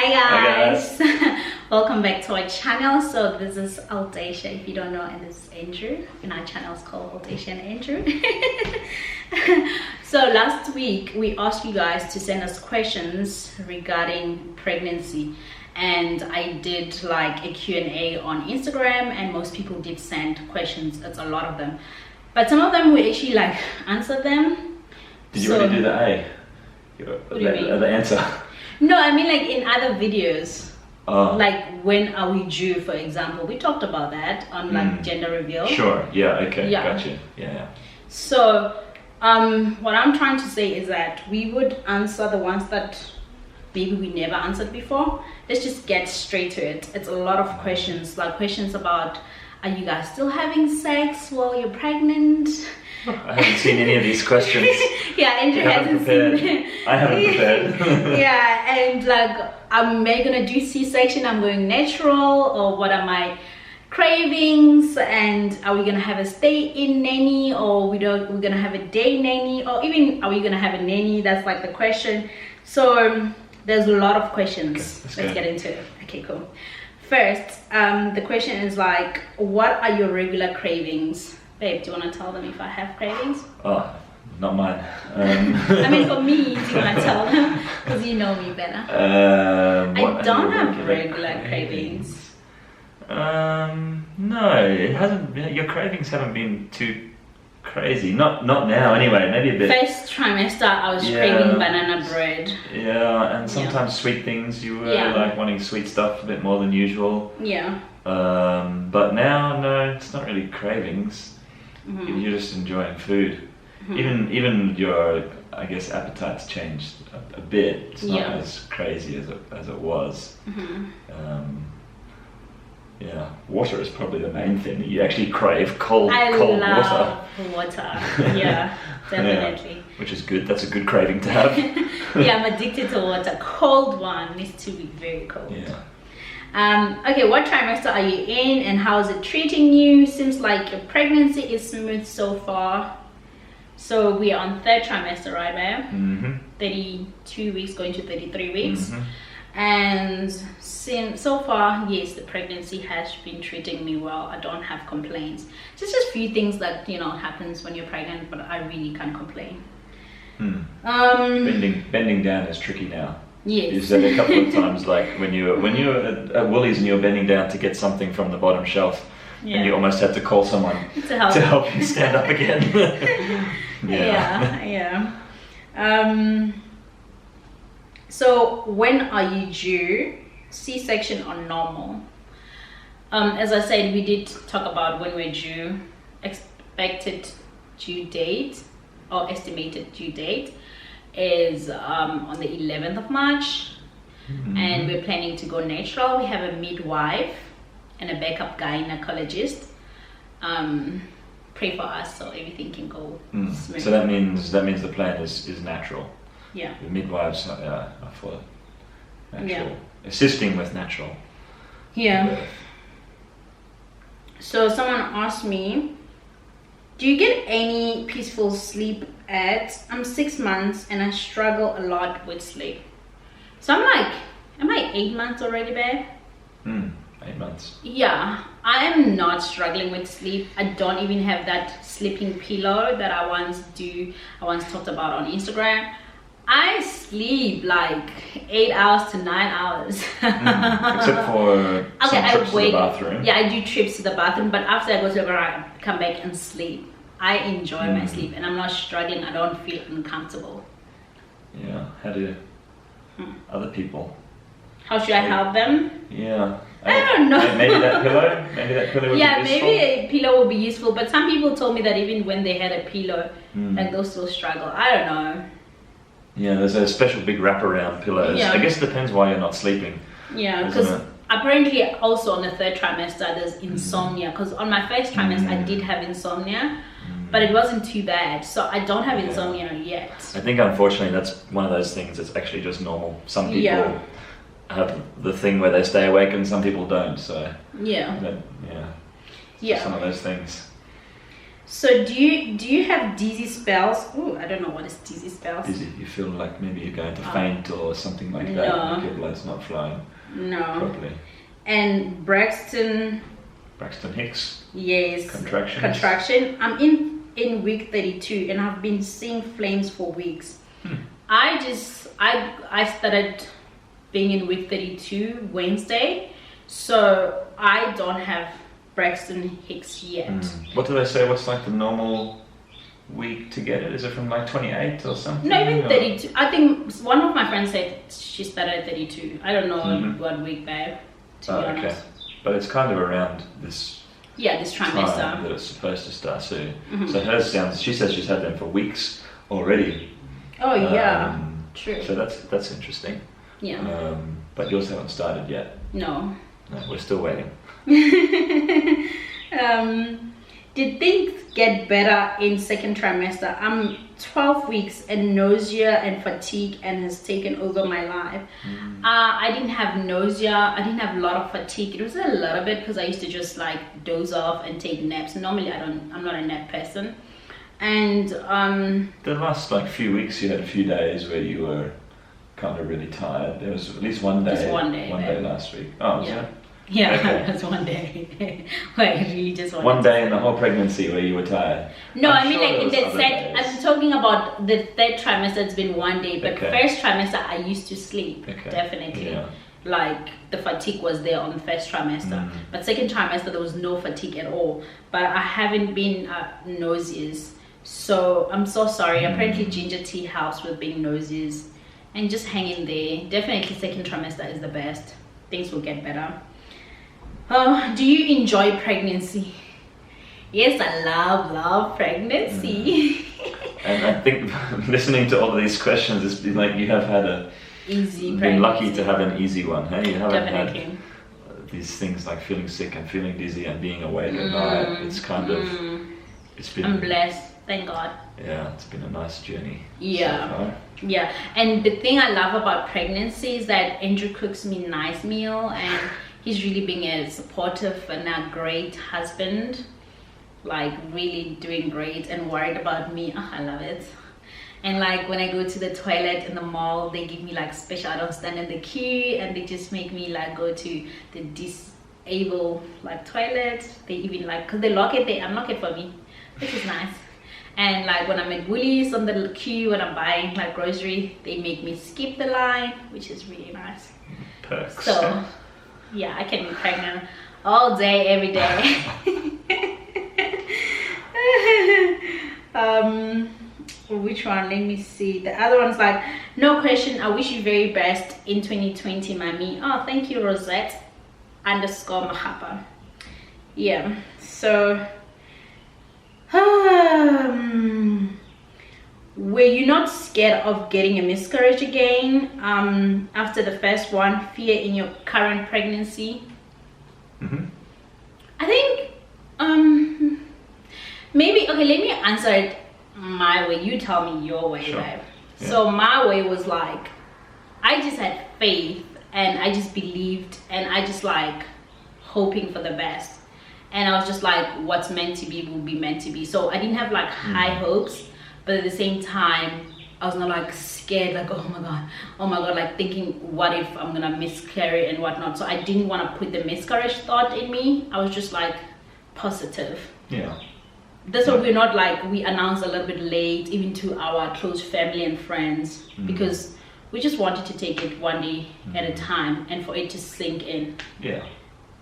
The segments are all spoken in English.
Hi guys, welcome back to our channel. So this is Audacia, if you don't know, and this is Andrew, and our channel is called Audacia and Andrew. So last week we asked you guys to send us questions regarding pregnancy, and I did like a Q&A on Instagram, and most people did send questions. It's a lot of them, but some of them we actually like answered them. Did you already do the A? The answer? No, I mean like in other videos. Oh. Like when are we due, for example. We talked about that on like gender reveal. Sure, yeah, okay, Yeah. Gotcha. Yeah. So what I'm trying to say is that we would answer the ones that maybe we never answered before. Let's just get straight to it. It's a lot of questions, like questions about, are you guys still having sex while you're pregnant? I haven't seen any of these questions. Yeah, Andrew hasn't seen them. I haven't prepared. Yeah, and like, am I gonna do C-section? I'm going natural, or what are my cravings? And are we gonna have a stay-in nanny, or we're gonna have a day nanny, or even are we gonna have a nanny? That's like the question. So there's a lot of questions. Okay, let's get into it. Okay, cool. First, the question is like, what are your regular cravings? Babe, do you want to tell them if I have cravings? Oh, not mine. I mean, for me, do you want to tell them? Because you know me better. I don't have regular cravings. No, it hasn't. Your cravings haven't been too crazy. Not now, anyway. Maybe a bit. First trimester, I was craving banana bread. Yeah, and sometimes sweet things. You were like wanting sweet stuff a bit more than usual. Yeah. But now, no, it's not really cravings. You're just enjoying food. Even your, I guess, appetite's changed a bit. It's not as crazy as it was. Yeah, water is probably the main thing. You actually crave cold water. I love water. Yeah, definitely. Yeah, which is good. That's a good craving to have. Yeah, I'm addicted to water. Cold one needs to be very cold. Yeah. Okay, what trimester are you in and how is it treating you? Seems like your pregnancy is smooth so far. So we are on third trimester, right, babe? 32 weeks going to 33 weeks. And since so far, yes, the pregnancy has been treating me well. I don't have complaints. Just a few things that, you know, happens when you're pregnant, but I really can't complain. Bending down is tricky now. Yes. You said a couple of times, like when you were at Woolies and you were bending down to get something from the bottom shelf, and you almost had to call someone to help you stand up again. Yeah. So when are you due? C-section or normal? As I said, we did talk about when we're due, expected due date or estimated due date is on the 11th of March, and we're planning to go natural. We have a midwife and a backup gynecologist. Pray for us so everything can go smooth. So that means the plan is natural. Yeah. The midwives are for natural, assisting with natural. Yeah. birth. So someone asked me, do you get any peaceful sleep I'm 6 months and I struggle a lot with sleep. So I'm like, am I 8 months already, babe? 8 months. Yeah, I am not struggling with sleep. I don't even have that sleeping pillow that I once talked about on Instagram. I sleep like 8 hours to 9 hours. Except for some trips to the bathroom. Yeah, I do trips to the bathroom, but after I go to the bathroom, I come back and sleep. I enjoy my sleep and I'm not struggling. I don't feel uncomfortable. Yeah, how do other people? How should I help them? Yeah. I don't know. Maybe that pillow would be useful. Yeah, maybe a pillow would be useful, but some people told me that even when they had a pillow, like they'll still struggle. I don't know. Yeah, there's a special big wraparound pillows. I guess it depends why you're not sleeping. Yeah, because apparently also on the third trimester there's insomnia, because on my first trimester I did have insomnia, but it wasn't too bad, so I don't have insomnia yet. I think unfortunately that's one of those things that's actually just normal. Some people have the thing where they stay awake and some people don't, so yeah, some of those things. So do you have dizzy spells? Oh, I don't know what is dizzy spells. Dizzy, you feel like maybe you're going to faint or something like that. No. Like your blood's not flowing properly. And Braxton Hicks. Yes. Contractions. Contraction. I'm in week 32 and I've been seeing flames for weeks. I started being in week 32 Wednesday, so I don't have Braxton Hicks yet. What do they say? What's like the normal week to get it? Is it from like 28 or something? No, even 32. I think one of my friends said she started at 32. I don't know what week, babe, to be honest. Okay. But it's kind of around this this trimester time that it's supposed to start soon. So hers sounds, she says she's had them for weeks already. Oh yeah, true. So that's interesting. Yeah. But yours haven't started yet. No, we're still waiting. Did things get better in second trimester? I'm 12 weeks and nausea and fatigue and has taken over my life. I didn't have nausea. I didn't have a lot of fatigue. It was a little bit because I used to just like doze off and take naps. Normally I'm not a nap person. And the last like few weeks you had a few days where you were kind of really tired. There was at least one day. Just one day. One day last week. Oh, was it? Yeah, okay. That's one day. Wait, really just one day in the whole pregnancy where you were tired? No, I mean like in the I'm talking about the third trimester, it's been one day, but first trimester I used to sleep, definitely. Yeah. Like the fatigue was there on the first trimester, but second trimester there was no fatigue at all. But I haven't been nauseous, so I'm so sorry. Apparently ginger tea helps with being nauseous, and just hang in there. Definitely second trimester is the best. Things will get better. Do you enjoy pregnancy? Yes, I love pregnancy. And I think listening to all of these questions, it's been like you have had a easy pregnancy. Been lucky to have an easy one, hey? You haven't Definitely. had these things like feeling sick and feeling dizzy and being awake at night. It's kind of, it's been. I'm blessed, thank God. Yeah, it's been a nice journey. Yeah. So far. Yeah, and the thing I love about pregnancy is that Andrew cooks me a nice meal and he's really being a supportive and a great husband, like really doing great and worried about me. Oh, I love it. And like when I go to the toilet in the mall, they give me like special, I don't stand in the queue, and they just make me like go to the disabled like toilet. They even like, cause they lock it, they unlock it for me, which is nice. And like when I'm at Woolies on the queue, when I'm buying like grocery, they make me skip the line, which is really nice. Perks. So yeah, I can be pregnant all day, every day. Which one? Let me see. The other one's like, no question. I wish you very best in 2020, mommy. Oh, thank you, Rosette _ Mahapa. Yeah. So, were you not scared of getting a miscarriage again after the first one? Fear in your current pregnancy? I think maybe, okay, let me answer it my way. You tell me your way, sure. Right? Yeah. So my way was like, I just had faith and I just believed and I just like hoping for the best. And I was just like, what's meant to be will be meant to be. So I didn't have like high hopes, but at the same time, I was not like scared, like, oh my god, like thinking, what if I'm gonna miscarry and whatnot. So I didn't want to put the miscarriage thought in me. I was just like positive. Yeah. That's why we're not like, we announced a little bit late, even to our close family and friends, because we just wanted to take it one day at a time and for it to sink in. Yeah.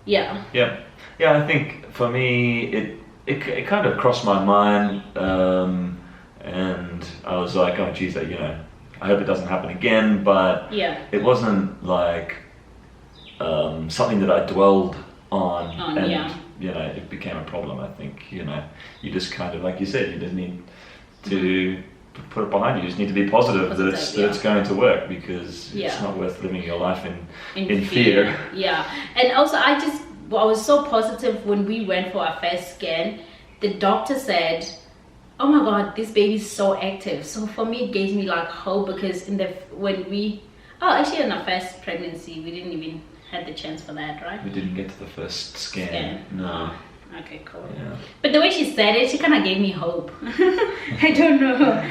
Yeah. Yeah. Yeah, I think for me, it kind of crossed my mind, and I was like, oh geez, you know, I hope it doesn't happen again, but it wasn't like something that I dwelled on and you know, it became a problem. I think, you know, you just kind of, like you said, you just need to put it behind you. You just need to be positive that it's going to work, because it's not worth living your life in fear. Yeah. And also I was so positive when we went for our first scan. The doctor said, oh my god, this baby's so active. So for me it gave me like hope, because in actually in our first pregnancy we didn't even had the chance for that, right? We didn't get to the first scan. No. Okay, cool. Yeah. But the way she said it, she kind of gave me hope. I don't know.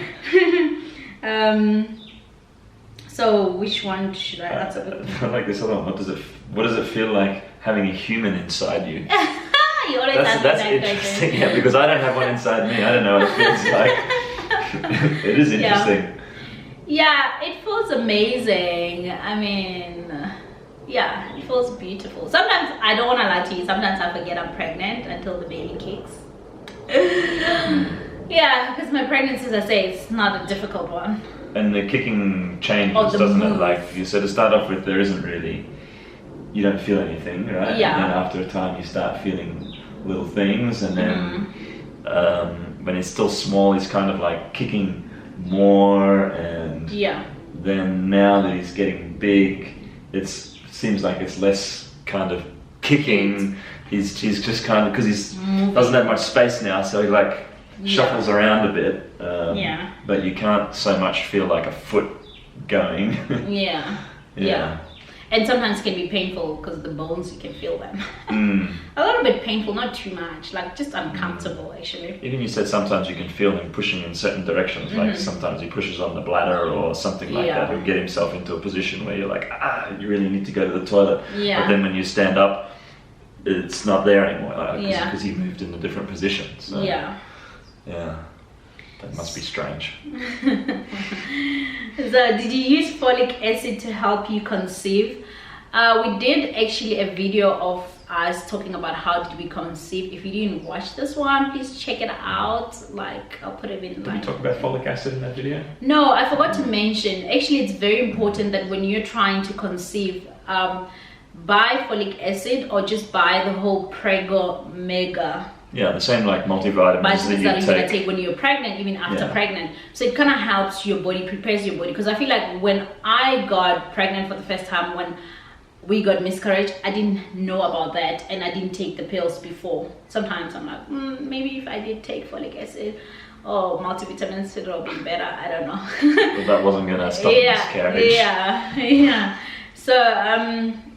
So which one should I answer? I like this other one. What does it feel like having a human inside you? You always ask me That's that interesting, question. yeah, because I don't have one inside me. I don't know what it feels like. It is interesting. Yeah, it feels amazing. I mean, yeah, it feels beautiful. Sometimes I don't want to lie to you. Sometimes I forget I'm pregnant until the baby kicks. Yeah, because my pregnancy, as I say, it's not a difficult one. And the kicking changes, doesn't it? Like you said, to start off with, there isn't really, you don't feel anything, right? Yeah. And then after a time, you start feeling little things, and then when it's still small, he's kind of like kicking more, and then now that he's getting big, it seems like it's less kind of kicking. He's just kind of, because he's doesn't have much space now, so he like shuffles around a bit. But you can't so much feel like a foot going. Yeah. And sometimes it can be painful because the bones, you can feel them. A little bit painful, not too much, like just uncomfortable actually. Even you said sometimes you can feel him pushing in certain directions, like sometimes he pushes on the bladder or something like that. He'll get himself into a position where you're like, you really need to go to the toilet. But then when you stand up, it's not there anymore, because he moved in a different position. So, yeah, that must be strange. So did you use folic acid to help you conceive? We did actually a video of us talking about how did we conceive. If you didn't watch this one, please check it out. Like, I'll put it in. Did we talk about folic acid in that video? No, I forgot to mention. Actually, it's very important that when you're trying to conceive, buy folic acid or just buy the whole Prego Mega. Yeah, the same like multivitamins that you're gonna take when you're pregnant, even after pregnant. So it kind of helps your body, prepares your body. Because I feel like when I got pregnant for the first time, when we got miscarriage, I didn't know about that, and I didn't take the pills before. Sometimes I'm like, maybe if I did take folic acid or multivitamins, it would be better. I don't know. But that wasn't gonna stop miscarriage. Yeah. So,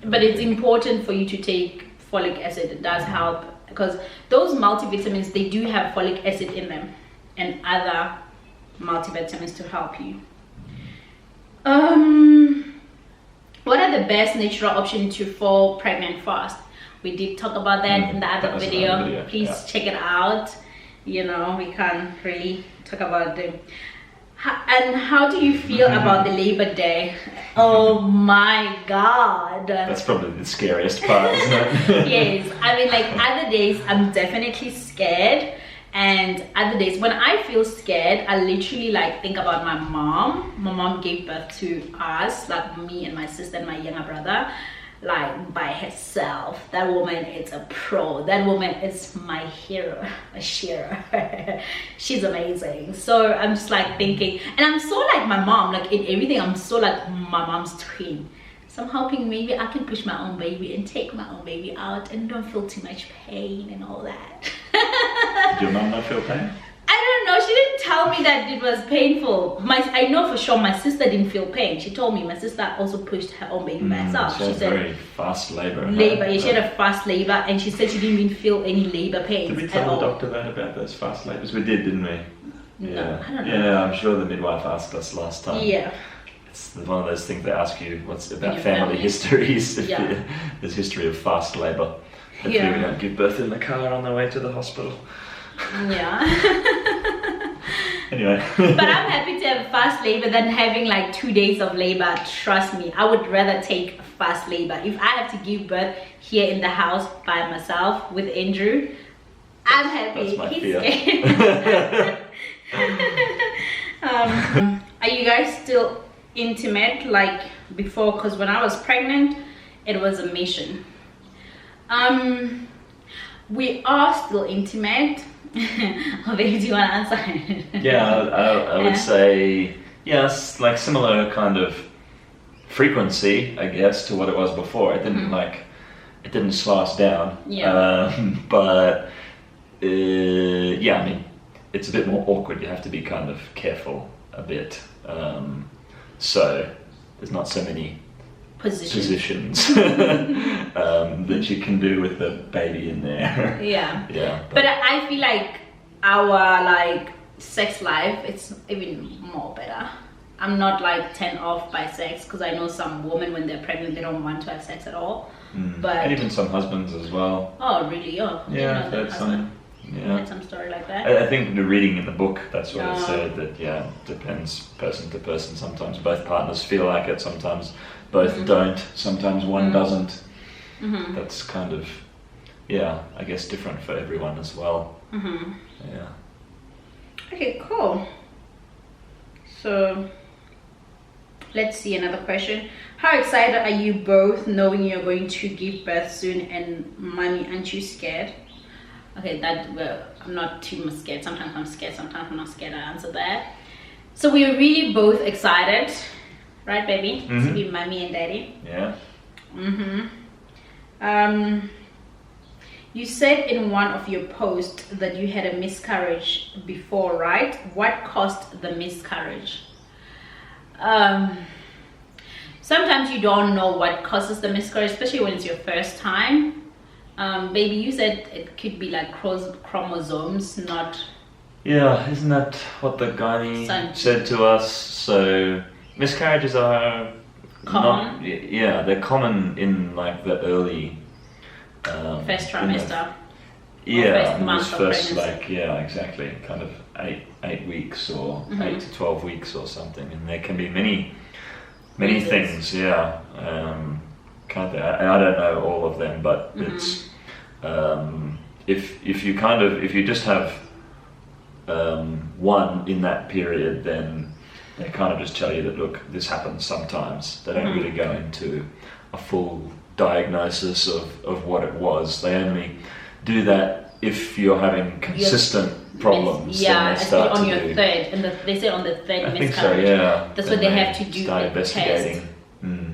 but it's important for you to take folic acid. It does help, because those multivitamins, they do have folic acid in them and other multivitamins to help you. What are the best natural options to fall pregnant fast? We did talk about that in the other video. Please check it out. You know, we can't really talk about them. And how do you feel about the Labor Day? Oh my God. That's probably the scariest part, isn't it? Yes. I mean, like other days, I'm definitely scared. And other days, when I feel scared, I literally like think about my mom. My mom gave birth to us, like me and my sister and my younger brother, like by herself. That woman is a pro. That woman is my hero, a hero. She's amazing. So I'm just like thinking, and I'm so like my mom, like in everything, I'm so like my mom's twin. So I'm hoping maybe I can push my own baby and take my own baby out and don't feel too much pain and all that. Did your mom not feel pain? I don't know. She didn't tell me that it was painful. I know for sure my sister didn't feel pain. She told me my sister also pushed her own baby by herself. She had very fast labor. Yeah, she had a fast labor, and she said she didn't even feel any labor pains. Did we tell the doctor that about those fast labors? We did, didn't we? No, I don't know. Yeah, I'm sure the midwife asked us last time. Yeah. It's one of those things they ask you, what's about family histories, if there's history of fast labor. Hopefully we don't give birth in the car on the way to the hospital. Yeah. Anyway. But I'm happy to have fast labor than having like 2 days of labor. Trust me, I would rather take fast labor. If I have to give birth here in the house by myself with Andrew, I'm happy. That's my He's fear. scared. Are you guys still intimate like before? Because when I was pregnant, it was a mission. We are still intimate. Oh, baby, do you want to answer? Yeah, I would say yes, like similar kind of frequency, I guess, to what it was before. It didn't it didn't slow us down. But I mean, it's a bit more awkward. You have to be kind of careful a bit. So there's not so many positions that you can do with the baby in there. Yeah. Yeah. But I feel like our like sex life, it's even more better. I'm not like turned off by sex, because I know some women when they're pregnant they don't want to have sex at all. But and even some husbands as well. Oh really? Oh yeah, I've heard some. Yeah, some story like that. I think the reading in the book, that's what it said, that depends person to person. Sometimes both partners feel like it, sometimes both don't, sometimes one doesn't. That's kind of, I guess different for everyone as well. Yeah. Okay, cool. So let's see another question. How excited are you both knowing you're going to give birth soon, and mommy, aren't you scared? Okay, I'm not too much scared. Sometimes I'm scared, sometimes I'm not scared. I answer that. So we're really both excited, right, baby? To be mommy and daddy. Yeah. You said in one of your posts that you had a miscarriage before, right? What caused the miscarriage? Sometimes you don't know what causes the miscarriage, especially when it's your first time. Baby, you said it could be like chromosomes, not... Yeah, isn't that what the gynae said to us? So miscarriages are common. They're common in like the early first trimester. First month of pregnancy. Exactly, kind of 8 weeks or 8 to 12 weeks or something, and there can be many things. I don't know all of them, but it's if you just have one in that period, then they kind of just tell you that, look, this happens sometimes. They don't really go into a full diagnosis of what it was. They only do that if you're having consistent problems. Yeah, then they start on to your do, third, and they say on the third I miscarriage. think so, yeah. That's what they have to do. Start investigating. Test.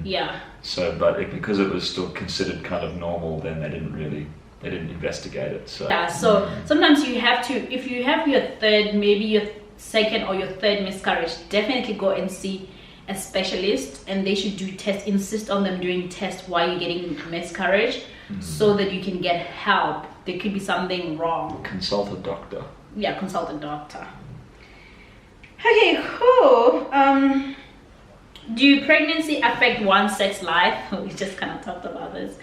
Yeah. So, but because it was still considered kind of normal, then they didn't investigate it. So yeah. So sometimes you have to, if you have your third, maybe your second or your third miscarriage, definitely go and see a specialist, and they should do tests. Insist on them doing tests while you're getting miscarriage, so that you can get help. There could be something wrong. Consult a doctor. Yeah, consult a doctor. Okay, cool. Do pregnancy affect one's sex life? We just kind of talked about this.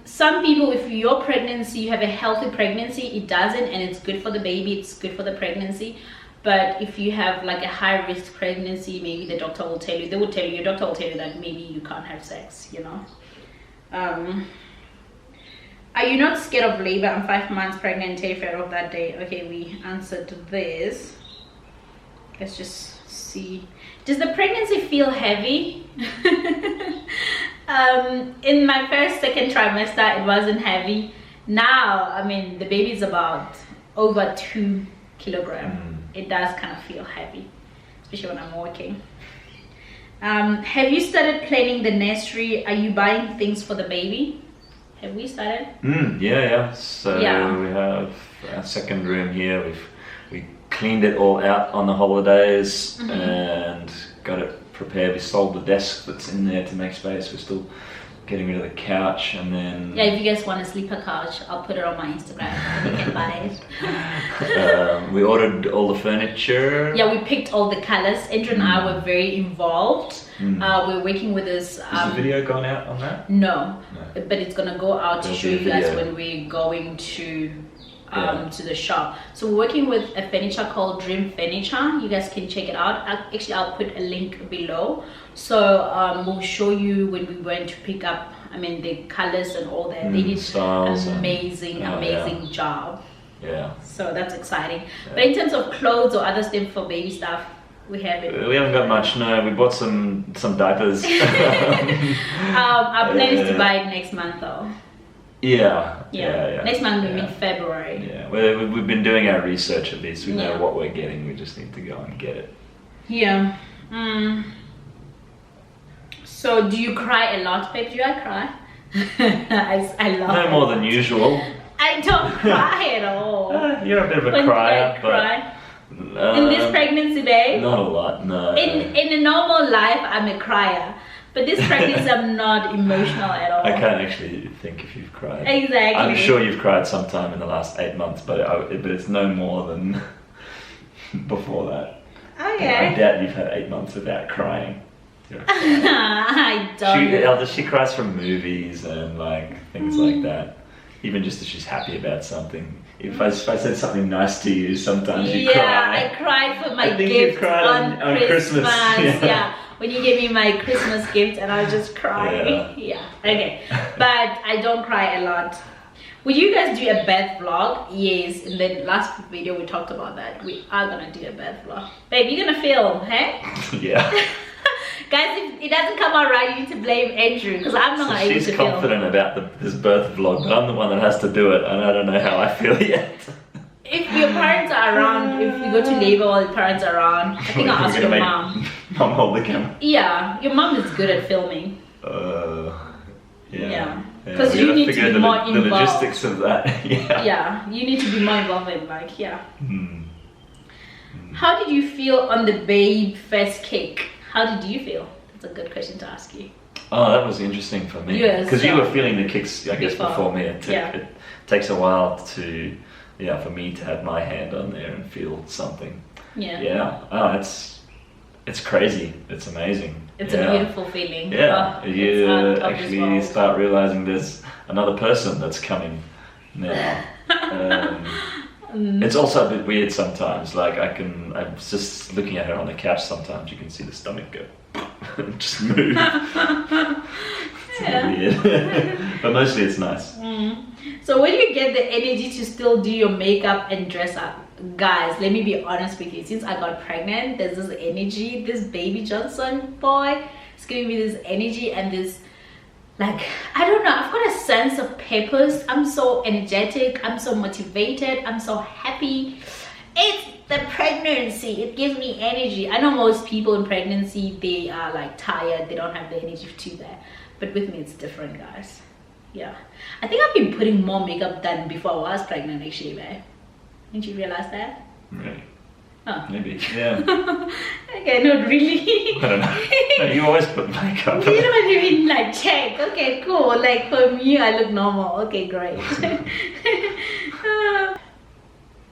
Some people, if your pregnancy, you have a healthy pregnancy, it doesn't, and it's good for the baby, it's good for the pregnancy. But if you have like a high risk pregnancy, maybe the doctor will tell you, your doctor will tell you that maybe you can't have sex, you know. Are you not scared of labor? I'm 5 months pregnant, terrified of that day. Okay, we answered this. Let's just see. Does the pregnancy feel heavy? In my second trimester, it wasn't heavy. Now, I mean, the baby's about over 2 kilograms. It does kind of feel heavy, especially when I'm working. Have you started planning the nursery? Are you buying things for the baby? Have we started? So we have our second room here. We cleaned it all out on the holidays and got it prepared. We sold the desk that's in there to make space. We're still getting rid of the couch, and then if you guys want a sleeper couch, I'll put it on my Instagram. You can buy it. We ordered all the furniture. We picked all the colors. Andrew and I were very involved. We're working with this. Has the video gone out on that? No, but it's gonna go out to show you guys when we're going to the shop. So we're working with a furniture called Dream Furniture. You guys can check it out. I'll put a link below. So we'll show you when we went to pick up, the colors and all that. They did an amazing job. Yeah. So that's exciting. Yeah. But in terms of clothes or other stuff for baby stuff, we haven't. We haven't got much. No, we bought some diapers. Our plan is to buy it next month, though. Yeah. Next month, we mean February. Yeah, we've been doing our research at least. We know what we're getting. We just need to go and get it. Yeah. So, do you cry a lot, babe? Do I cry? I love. No more than usual. I don't cry at all. You're a bit of a crier, but in this pregnancy, babe. Not a lot, no. In a normal life, I'm a crier. But this pregnancy, I'm not emotional at all. I can't actually think if you've cried. Exactly. I'm sure you've cried sometime in the last 8 months, but it's no more than before that. Okay. I doubt you've had 8 months without crying. I don't. She cries from movies and like things like that. Even just if she's happy about something. If I said something nice to you, sometimes you cry. Yeah, I cried for my gift on Christmas. Yeah. When you gave me my Christmas gift and I was just crying. Yeah. Okay. But I don't cry a lot. Will you guys do a birth vlog? Yes, in the last video we talked about that. We are gonna do a birth vlog. Babe, you're gonna film, hey? Yeah. Guys, if it doesn't come out right, you need to blame Andrew, because I'm not able to film. She's confident about this birth vlog, but I'm the one that has to do it, and I don't know how I feel yet. If your parents are around, if you go to labor while your parents are around, I think I'll ask your mom. Mom hold the camera. Yeah, your mom is good at filming. Yeah. Because you need to be more involved. The logistics of that. Yeah, you need to be more involved in, like, How did you feel on the babe first cake? How did you feel? That's a good question to ask you. Oh, that was interesting for me. Yes, because you were feeling the kicks, I guess, before me. It takes a while for me to have my hand on there and feel something. Yeah. Oh, it's crazy. It's amazing. It's a beautiful feeling. Yeah. Oh, you actually start realizing there's another person that's coming now. It's also a bit weird sometimes. Like I'm just looking at her on the couch. Sometimes you can see the stomach go, just move. It's a bit weird, but mostly it's nice. So when you get the energy to still do your makeup and dress up, guys, let me be honest with you. Since I got pregnant, there's this energy. This baby Johnson boy is giving me this energy and this. Like, I don't know, I've got a sense of purpose. I'm so energetic, I'm so motivated, I'm so happy. It's the pregnancy, it gives me energy. I know most people in pregnancy, they are like tired, they don't have the energy to do that. But with me, it's different, guys. Yeah. I think I've been putting more makeup than before I was pregnant, actually, babe. Didn't you realize that? Really? Oh. Maybe, yeah. Okay, not really. I don't know. You always put makeup. You don't even like check. Okay, cool. Like for me, I look normal. Okay, great.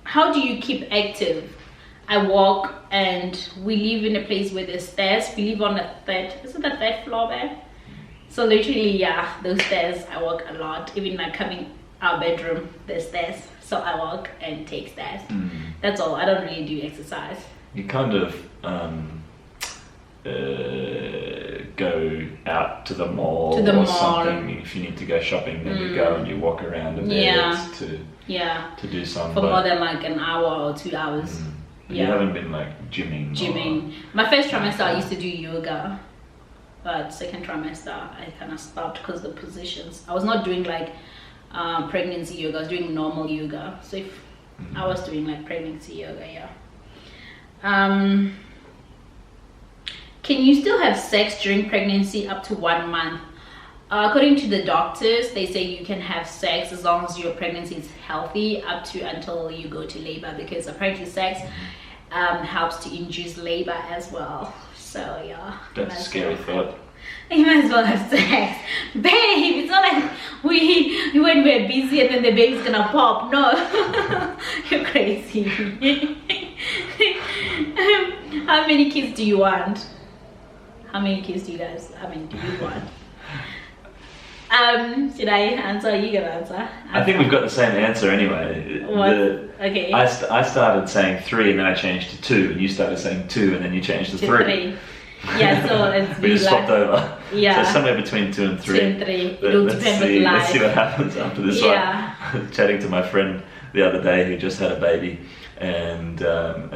How do you keep active? I walk and we live in a place where there's stairs. We live on the isn't the third floor there? So literally, yeah, those stairs, I walk a lot. Even like coming our bedroom, there's stairs. So I walk and take stairs. That's all. I don't really do exercise. You kind of go out to the mall or something. If you need to go shopping, then you go and you walk around a bit to do some. For more than like an hour or 2 hours. You haven't been like gymming. My first trimester I used to do yoga, but second trimester I kind of stopped because the positions. I was not doing like pregnancy yoga, I was doing normal yoga. So if I was doing like pregnancy yoga, can you still have sex during pregnancy up to 1 month? According to the doctors, they say you can have sex as long as your pregnancy is healthy up to until you go to labor, because apparently sex helps to induce labor as well. So yeah, that's a scary thought. You might as well have sex. Babe, it's not like when we're busy and then the baby's gonna pop. No. You're crazy. How many kids do you want? How many kids do you guys, do you want? Should I answer? You can answer. I think we've got the same answer anyway. Okay. I started saying 3 and then I changed to 2, and you started saying 2 and then you changed to 3. Yeah, so it's we just swapped over. Yeah. So somewhere between 2 and 3. 2 and 3. It'll depend on life. Let's see what happens after this one. I was chatting to my friend the other day who just had a baby, and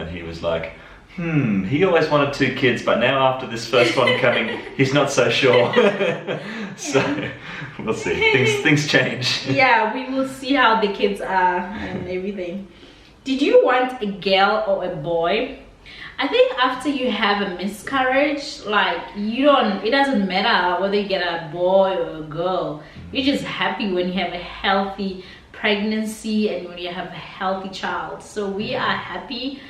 he was like, he always wanted 2 kids, but now after this first one coming, he's not so sure. So we'll see. Things change. Yeah, we will see how the kids are and everything. Did you want a girl or a boy? I think after you have a miscarriage, like it doesn't matter whether you get a boy or a girl. You're just happy when you have a healthy pregnancy and when you have a healthy child. So we are happy.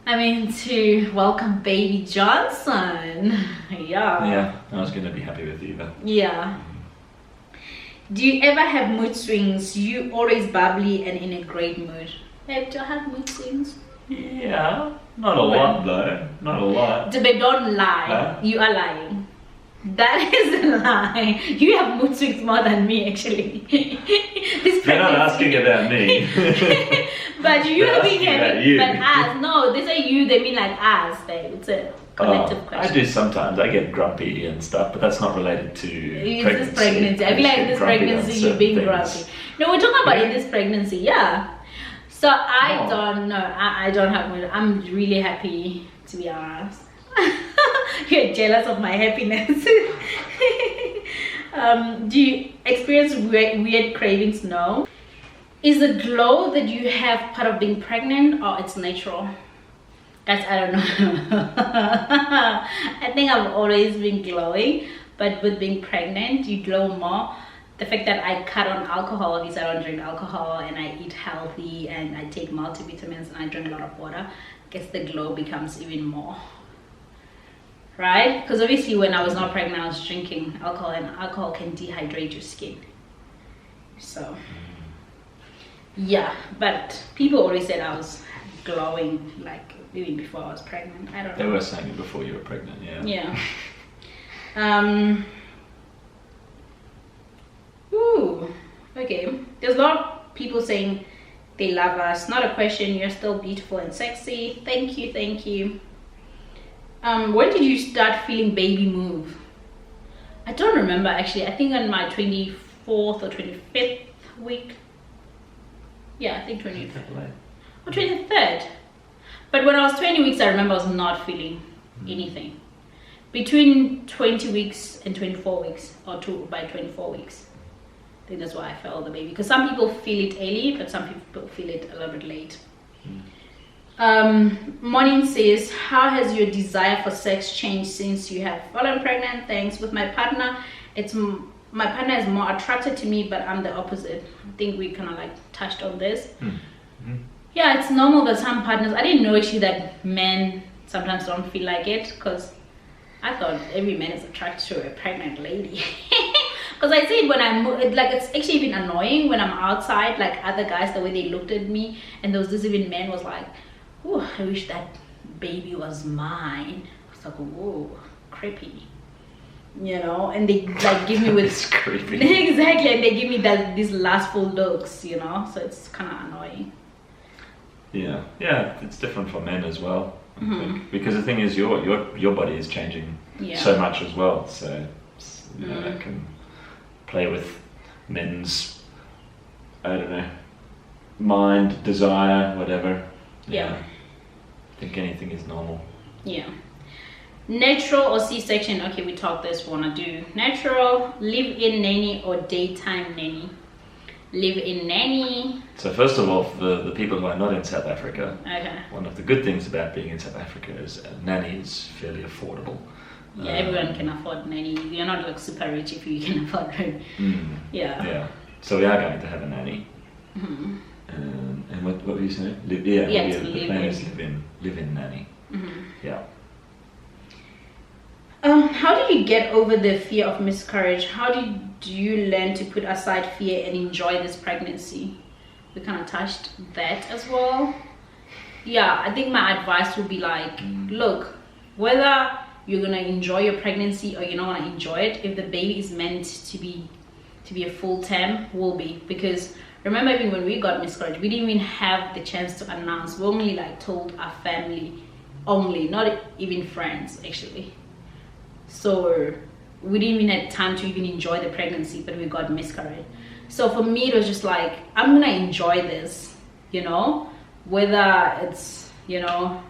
I mean, to welcome baby Johnson. Yeah. Yeah, I was going to be happy with you, but... Yeah. Do you ever have mood swings? You always bubbly and in a great mood. Babe, do I have mood swings? Yeah, not a lot though. Not a lot. Babe, don't lie. Huh? You are lying. That is a lie. You have mood swings more than me, actually. They're not asking about me. But you have been having, you. but us. No, they say you, they mean like us, babe. It's a collective question. I do sometimes. I get grumpy and stuff, but that's not related to pregnancy. This pregnancy. I feel like in this pregnancy you're being grumpy. No, we're talking about in this pregnancy, yeah. So I don't know. I don't have mood. I'm really happy, to be honest. You're jealous of my happiness. Do you experience weird cravings? No. Is the glow that you have part of being pregnant or it's natural? Guys, I don't know. I think I've always been glowing, but with being pregnant, you glow more. The fact that I cut on alcohol means I don't drink alcohol and I eat healthy and I take multivitamins and I drink a lot of water. I guess the glow becomes even more. Right? Because obviously when I was not pregnant, I was drinking alcohol and alcohol can dehydrate your skin. So, yeah. But people always said I was glowing like even before I was pregnant. I don't know. They were saying it before you were pregnant, yeah. Yeah. Ooh, okay. There's a lot of people saying they love us. Not a question. You're still beautiful and sexy. Thank you, thank you. When did you start feeling baby move? I don't remember actually. I think on my 24th or 25th week. Yeah, I think 25th. Or 23rd. But when I was 20 weeks, I remember I was not feeling anything. Between 20 weeks and 24 weeks, or by 24 weeks. I think that's why I felt the baby. Because some people feel it early, but some people feel it a little bit late. Morning says, how has your desire for sex changed since you have fallen pregnant? Thanks. With my partner, my partner is more attracted to me, but I'm the opposite. I think we kind of like touched on this. Yeah, it's normal that some partners, I didn't know actually that men sometimes don't feel like it, because I thought every man is attracted to a pregnant lady. Because I see it when I'm like, it's actually even annoying when I'm outside, like other guys, the way they looked at me, and there was this even man was like, oh, I wish that baby was mine. I was like, whoa, creepy, you know. And they like give me with it's creepy. Exactly, and they give me these lustful looks, you know. So it's kind of annoying. Yeah, it's different for men as well. I think. Because the thing is, your body is changing so much as well. So you know, that can play with men's, I don't know, mind, desire, whatever. Yeah. I think anything is normal. Yeah. Natural or C-section? Okay, we talked this. Wanna do natural, live-in nanny or daytime nanny? Live-in nanny. So first of all, for the people who are not in South Africa, okay, one of the good things about being in South Africa is nanny is fairly affordable. Yeah, everyone can afford nanny. You're not like super rich if you can afford it. Yeah. So we are going to have a nanny. And what were you saying? The plan is live in nanny. Yeah. How did you get over the fear of miscarriage? How did you learn to put aside fear and enjoy this pregnancy? We kind of touched that as well. Yeah, I think my advice would be like, look, whether you're gonna enjoy your pregnancy or you're not gonna enjoy it, if the baby is meant to be a full term, will be. Because remember, even when we got miscarriage, we didn't even have the chance to announce. We only like told our family only, not even friends actually. So we didn't even have time to even enjoy the pregnancy, but we got miscarriage. So for me, it was just like, I'm gonna enjoy this, you know, whether it's, you know,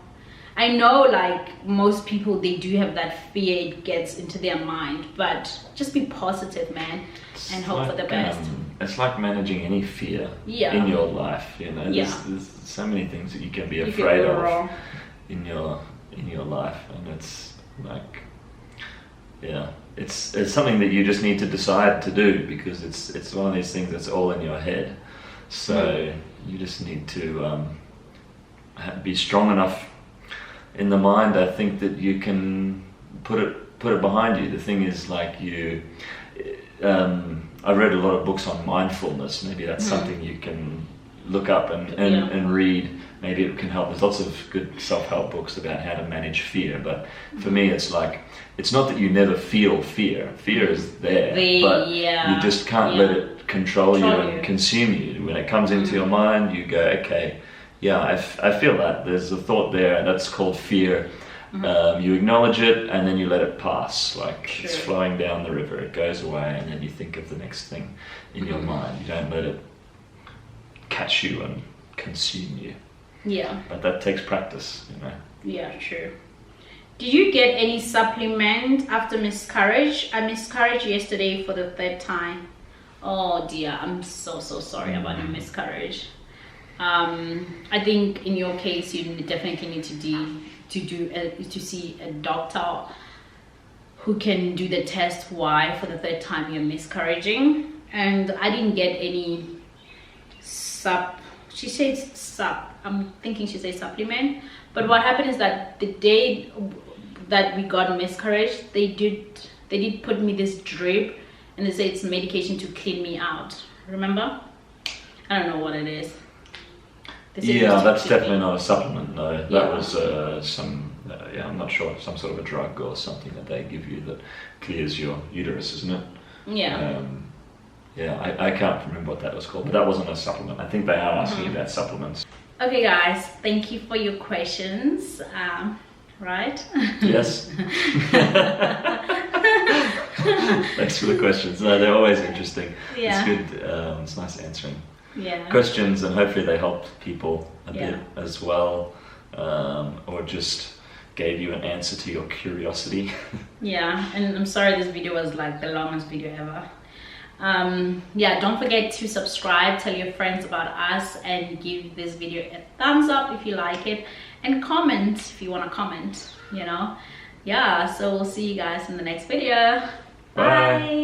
I know like most people, they do have that fear, it gets into their mind, but just be positive, man, and hope for the best. It's like managing any fear in your life, you know. There's so many things that you can be afraid of in your life, and it's like, it's something that you just need to decide to do, because it's one of these things that's all in your head. So you just need to be strong enough in the mind, I think that you can put it behind you. The thing is, like, I've read a lot of books on mindfulness. Maybe that's something you can look up and read. Maybe it can help. There's lots of good self-help books about how to manage fear, but for me it's like, it's not that you never feel fear. Fear is there, but you just can't let it control you and consume you. When it comes into your mind, you go, okay, yeah, I feel that. There's a thought there, and that's called fear. You acknowledge it, and then you let it pass, like it's flowing down the river. It goes away, and then you think of the next thing in your mind. You don't let it catch you and consume you. Yeah. But that takes practice, you know. Yeah, true. Did you get any supplement after miscarriage? I miscarried yesterday for the 3rd time. Oh dear, I'm so sorry about your miscarriage. I think in your case you definitely need to see a doctor who can do the test why for the 3rd time you're miscarriaging. And I didn't get any she says I'm thinking she says supplement, but what happened is that the day that we got miscarriage, they did put me this drip, and they say it's medication to clean me out. Remember? I don't know what it is. Yeah, that's definitely not a supplement. No, that was I'm not sure, some sort of a drug or something that they give you that clears your uterus, isn't it? Yeah. I can't remember what that was called, but that wasn't a supplement. I think they are asking about supplements. Okay, guys, thank you for your questions. Right? Yes. Thanks for the questions. No, they're always interesting. Yeah. It's good. It's nice answering questions, and hopefully they help people a bit as well, or just gave you an answer to your curiosity. Yeah, and I'm sorry this video was like the longest video ever. Don't forget to subscribe, tell your friends about us, and give this video a thumbs up if you like it, and comment if you want to comment, you know. So we'll see you guys in the next video. Bye.